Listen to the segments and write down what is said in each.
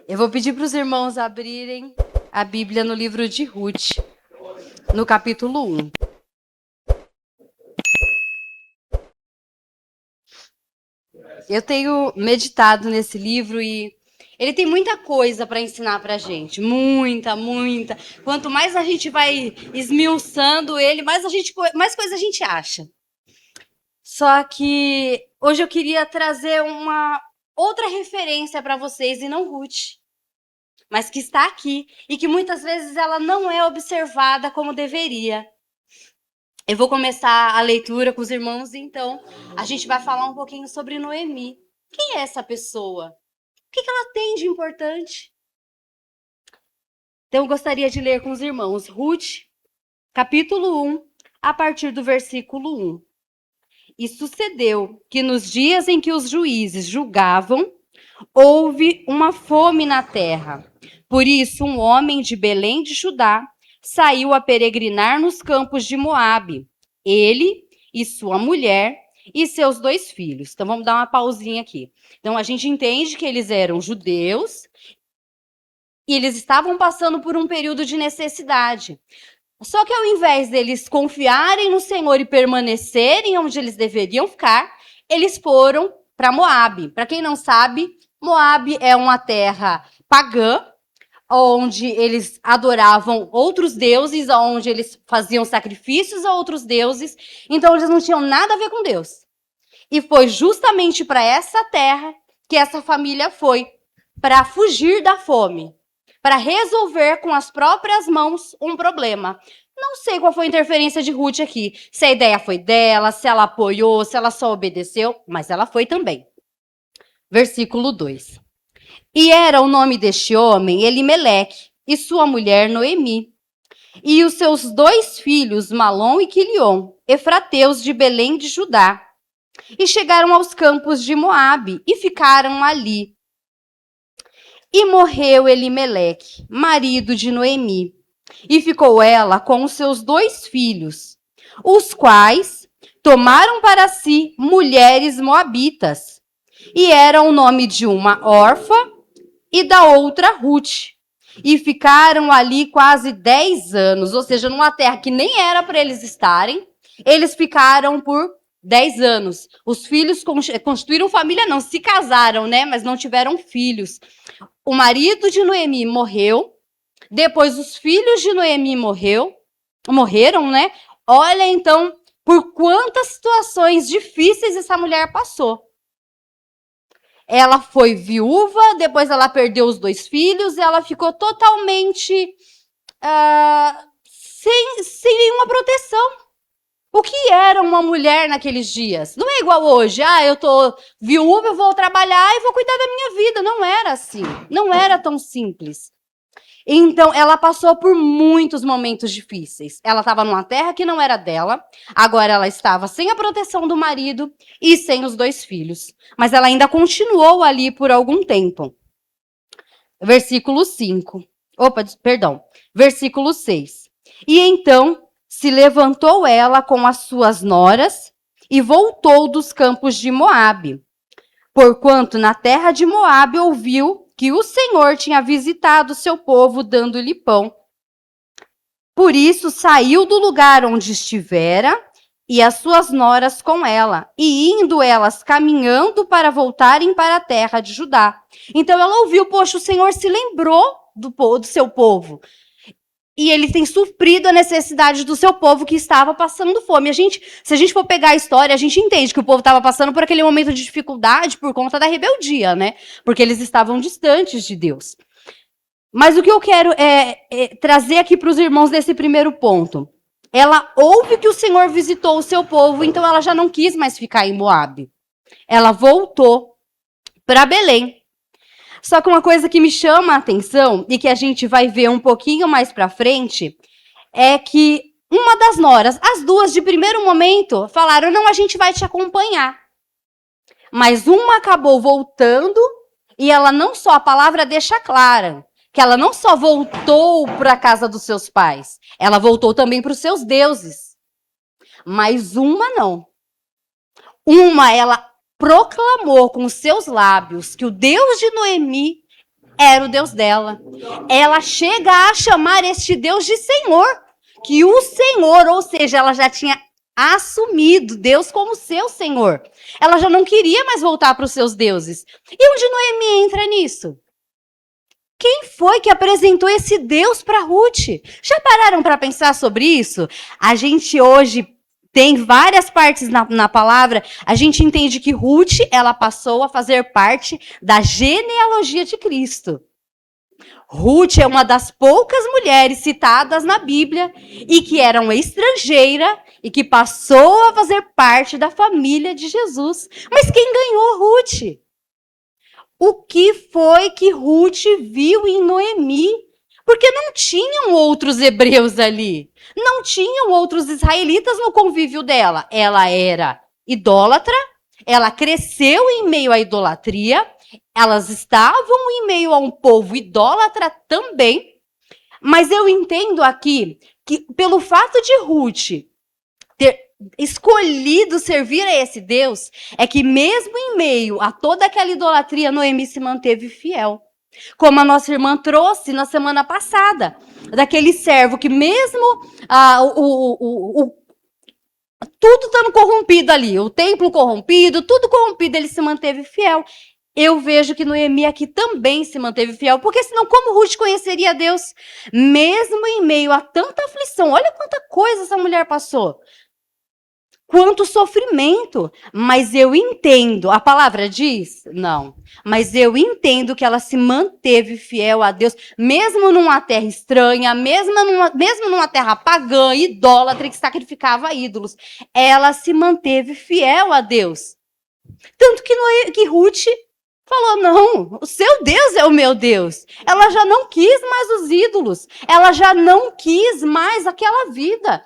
Eu vou pedir para os irmãos abrirem a Bíblia no livro de Ruth, no capítulo 1. Eu tenho meditado nesse livro e ele tem muita coisa para ensinar para a gente. Muita, muita. Quanto mais a gente vai esmiuçando ele, mais coisa a gente acha. Só que hoje eu queria trazer uma outra referência para vocês, e não Ruth, mas que está aqui e que muitas vezes ela não é observada como deveria. Eu vou começar a leitura com os irmãos, então a gente vai falar um pouquinho sobre Noemi. Quem é essa pessoa? O que ela tem de importante? Então eu gostaria de ler com os irmãos Ruth, capítulo 1, a partir do versículo 1. E sucedeu que nos dias em que os juízes julgavam, houve uma fome na terra. Por isso, um homem de Belém de Judá saiu a peregrinar nos campos de Moabe, ele e sua mulher e seus 2 filhos. Então, vamos dar uma pausinha aqui. Então, a gente entende que eles eram judeus e eles estavam passando por um período de necessidade. Só que ao invés deles confiarem no Senhor e permanecerem onde eles deveriam ficar, eles foram para Moabe. Para quem não sabe, Moabe é uma terra pagã, onde eles adoravam outros deuses, onde eles faziam sacrifícios a outros deuses. Então, eles não tinham nada a ver com Deus. E foi justamente para essa terra que essa família foi, para fugir da fome, para resolver com as próprias mãos um problema. Não sei qual foi a interferência de Ruth aqui, se a ideia foi dela, se ela apoiou, se ela só obedeceu, mas ela foi também. Versículo 2. E era o nome deste homem Elimeleque, e sua mulher Noemi, e os seus 2 filhos, Malom e Quilion, efrateus de Belém de Judá. E chegaram aos campos de Moabe, e ficaram ali. E morreu Elimeleque, marido de Noemi, e ficou ela com os seus 2 filhos, os quais tomaram para si mulheres moabitas, e eram o nome de uma Orfa e da outra Ruth. E ficaram ali quase 10 anos, ou seja, numa terra que nem era para eles estarem, eles ficaram por 10 anos. Os filhos constituíram família, não, se casaram, né? Mas não tiveram filhos. O marido de Noemi morreu, depois os filhos de Noemi morreram, né? Olha, então, por quantas situações difíceis essa mulher passou. Ela foi viúva, depois ela perdeu os 2 filhos, e ela ficou totalmente sem nenhuma proteção. O que era uma mulher naqueles dias? Não é igual hoje. Eu tô viúva, eu vou trabalhar e vou cuidar da minha vida. Não era assim. Não era tão simples. Então, ela passou por muitos momentos difíceis. Ela estava numa terra que não era dela. Agora ela estava sem a proteção do marido e sem os 2 filhos. Mas ela ainda continuou ali por algum tempo. Versículo 5. Versículo 6. E então se levantou ela com as suas noras e voltou dos campos de Moabe. Porquanto na terra de Moabe ouviu que o Senhor tinha visitado seu povo dando-lhe pão. Por isso saiu do lugar onde estivera e as suas noras com ela, e indo elas caminhando para voltarem para a terra de Judá. Então ela ouviu, poxa, o Senhor se lembrou do seu povo. E ele tem suprido a necessidade do seu povo que estava passando fome. Se a gente for pegar a história, a gente entende que o povo estava passando por aquele momento de dificuldade por conta da rebeldia, né? Porque eles estavam distantes de Deus. Mas o que eu quero é trazer aqui para os irmãos nesse primeiro ponto. Ela ouve que o Senhor visitou o seu povo, então ela já não quis mais ficar em Moabe. Ela voltou para Belém. Só que uma coisa que me chama a atenção e que a gente vai ver um pouquinho mais para frente é que uma das noras, as 2 de primeiro momento, falaram: não, a gente vai te acompanhar. Mas uma acabou voltando e ela não só, a palavra deixa clara, que ela não só voltou para a casa dos seus pais, ela voltou também para os seus deuses. Mas uma não. Uma, ela proclamou com os seus lábios que o Deus de Noemi era o Deus dela. Ela chega a chamar este Deus de Senhor, que o Senhor, ou seja, ela já tinha assumido Deus como seu Senhor. Ela já não queria mais voltar para os seus deuses. E onde Noemi entra nisso? Quem foi que apresentou esse Deus para Ruth? Já pararam para pensar sobre isso? A gente hoje tem várias partes na palavra, a gente entende que Ruth, ela passou a fazer parte da genealogia de Cristo. Ruth é uma das poucas mulheres citadas na Bíblia e que era uma estrangeira e que passou a fazer parte da família de Jesus. Mas quem ganhou Ruth? O que foi que Ruth viu em Noemi? Porque não tinham outros hebreus ali. Não tinham outros israelitas no convívio dela. Ela era idólatra, ela cresceu em meio à idolatria, elas estavam em meio a um povo idólatra também. Mas eu entendo aqui que pelo fato de Ruth ter escolhido servir a esse Deus, é que mesmo em meio a toda aquela idolatria, Noemi se manteve fiel. Como a nossa irmã trouxe na semana passada, daquele servo que mesmo tudo estando corrompido ali, o templo corrompido, tudo corrompido, ele se manteve fiel. Eu vejo que Noemi aqui também se manteve fiel, porque senão como Ruth conheceria Deus? Mesmo em meio a tanta aflição, olha quanta coisa essa mulher passou. Quanto sofrimento, mas eu entendo, a palavra diz? Não, mas eu entendo que ela se manteve fiel a Deus, mesmo numa terra estranha, mesmo numa terra pagã, idólatra, que sacrificava ídolos, ela se manteve fiel a Deus. Tanto que Ruth falou, não, o seu Deus é o meu Deus. Ela já não quis mais os ídolos, ela já não quis mais aquela vida.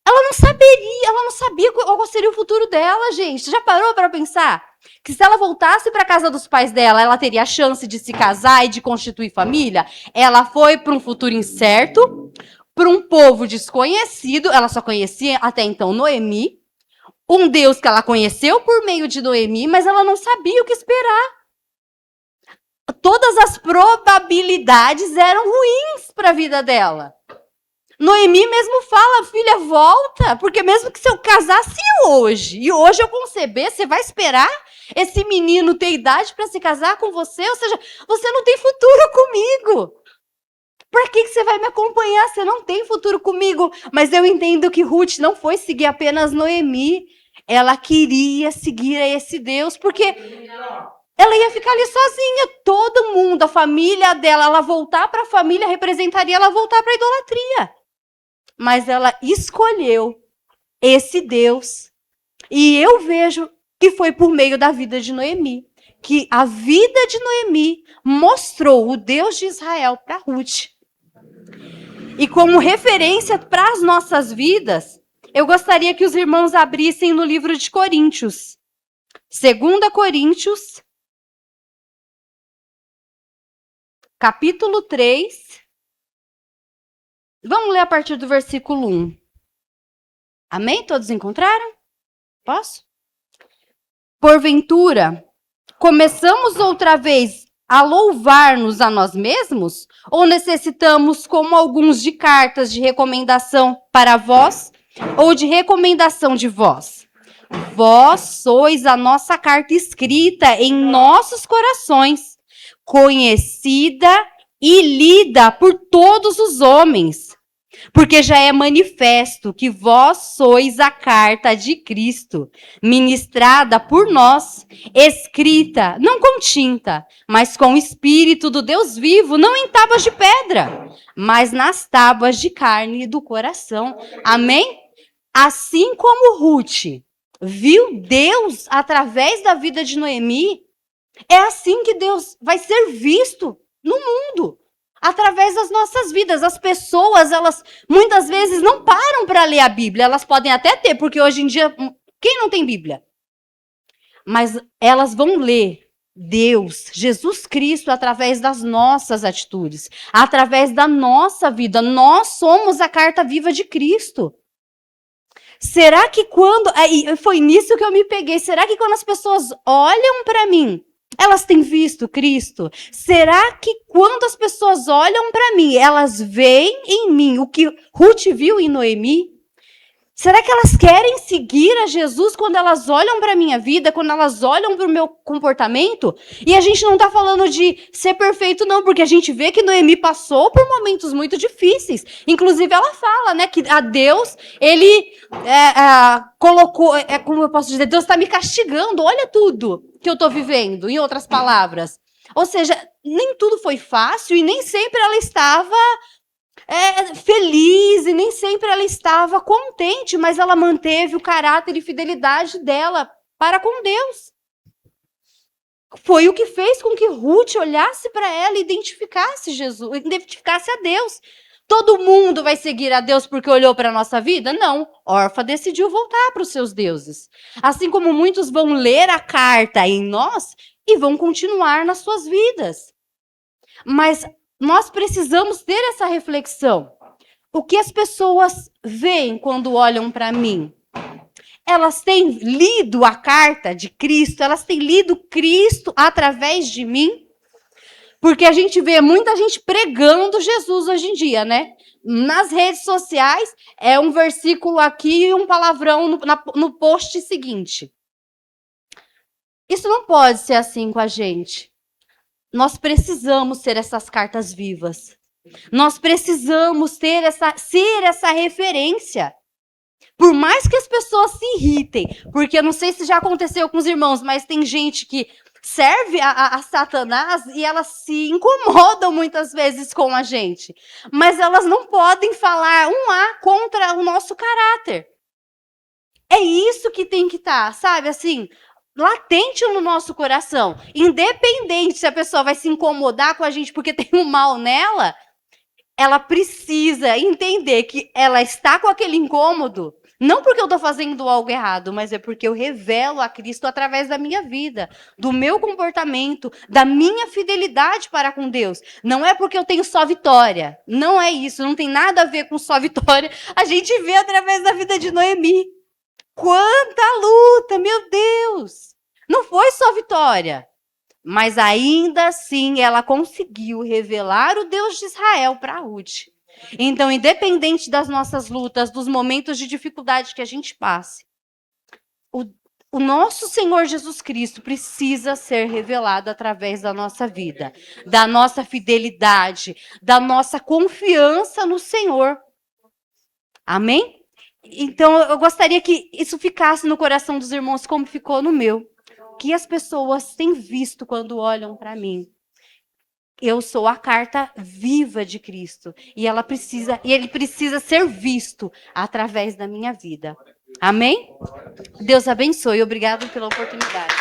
Ela não sabia qual seria o futuro dela, gente. Já parou para pensar? Que se ela voltasse para a casa dos pais dela, ela teria a chance de se casar e de constituir família? Ela foi para um futuro incerto, para um povo desconhecido, ela só conhecia até então Noemi, um Deus que ela conheceu por meio de Noemi, mas ela não sabia o que esperar. Todas as probabilidades eram ruins para a vida dela. Noemi mesmo fala, filha, volta, porque mesmo que se eu casasse hoje, e hoje eu conceber, você vai esperar esse menino ter idade para se casar com você? Ou seja, você não tem futuro comigo. Para que você vai me acompanhar? Você não tem futuro comigo. Mas eu entendo que Ruth não foi seguir apenas Noemi. Ela queria seguir a esse Deus, porque ela ia ficar ali sozinha. Todo mundo, a família dela, ela voltar para a família representaria ela voltar para a idolatria. Mas ela escolheu esse Deus. E eu vejo que foi por meio da vida de Noemi. Que a vida de Noemi mostrou o Deus de Israel para Ruth. E como referência para as nossas vidas, eu gostaria que os irmãos abrissem no livro de Coríntios. 2 Coríntios, capítulo 3. Vamos ler a partir do versículo 1. Amém? Todos encontraram? Posso? Porventura, começamos outra vez a louvar-nos a nós mesmos? Ou necessitamos, como alguns, de cartas de recomendação para vós? Ou de recomendação de vós? Vós sois a nossa carta escrita em nossos corações, conhecida e lida por todos os homens. Porque já é manifesto que vós sois a carta de Cristo, ministrada por nós, escrita, não com tinta, mas com o Espírito do Deus vivo, não em tábuas de pedra, mas nas tábuas de carne do coração. Amém? Assim como Ruth viu Deus através da vida de Noemi, é assim que Deus vai ser visto no mundo. Através das nossas vidas. As pessoas, elas muitas vezes não param para ler a Bíblia. Elas podem até ter, porque hoje em dia, quem não tem Bíblia? Mas elas vão ler Deus, Jesus Cristo, através das nossas atitudes, através da nossa vida. Nós somos a carta viva de Cristo. Será que quando... Foi nisso que eu me peguei. Será que quando as pessoas olham para mim, Elas têm visto Cristo? Será que quando as pessoas olham para mim, elas veem em mim o que Ruth viu em Noemi? Será que elas querem seguir a Jesus quando elas olham para a minha vida, quando elas olham para o meu comportamento? E a gente não está falando de ser perfeito, não, porque a gente vê que Noemi passou por momentos muito difíceis. Inclusive, ela fala, né, que a Deus, ele colocou, como eu posso dizer, Deus está me castigando, olha tudo que eu estou vivendo, em outras palavras. Ou seja, nem tudo foi fácil e nem sempre ela estava feliz e nem sempre ela estava contente, mas ela manteve o caráter e fidelidade dela para com Deus. Foi o que fez com que Ruth olhasse para ela e identificasse Jesus, identificasse a Deus. Todo mundo vai seguir a Deus porque olhou para a nossa vida? Não. Orfa decidiu voltar para os seus deuses. Assim como muitos vão ler a carta em nós e vão continuar nas suas vidas. Mas nós precisamos ter essa reflexão. O que as pessoas veem quando olham para mim? Elas têm lido a carta de Cristo? Elas têm lido Cristo através de mim? Porque a gente vê muita gente pregando Jesus hoje em dia, né? Nas redes sociais, é um versículo aqui e um palavrão no post seguinte. Isso não pode ser assim com a gente. Nós precisamos ser essas cartas vivas. Nós precisamos ser essa referência. Por mais que as pessoas se irritem, porque eu não sei se já aconteceu com os irmãos, mas tem gente que serve a Satanás e elas se incomodam muitas vezes com a gente. Mas elas não podem falar um A contra o nosso caráter. É isso que tem que estar, sabe? Assim, latente no nosso coração. Independente se a pessoa vai se incomodar com a gente porque tem um mal nela, ela precisa entender que ela está com aquele incômodo, não porque eu estou fazendo algo errado, mas é porque eu revelo a Cristo através da minha vida, do meu comportamento, da minha fidelidade para com Deus. Não é porque eu tenho só vitória. Não é isso, não tem nada a ver com só vitória. A gente vê através da vida de Noemi. Quanta luta, meu Deus! Não foi só vitória. Mas ainda assim ela conseguiu revelar o Deus de Israel para Ruth. Então, independente das nossas lutas, dos momentos de dificuldade que a gente passe, o nosso Senhor Jesus Cristo precisa ser revelado através da nossa vida, da nossa fidelidade, da nossa confiança no Senhor. Amém? Então, eu gostaria que isso ficasse no coração dos irmãos como ficou no meu. O que as pessoas têm visto quando olham para mim? Eu sou a carta viva de Cristo e ele precisa ser visto através da minha vida. Amém? Deus abençoe. Obrigado pela oportunidade.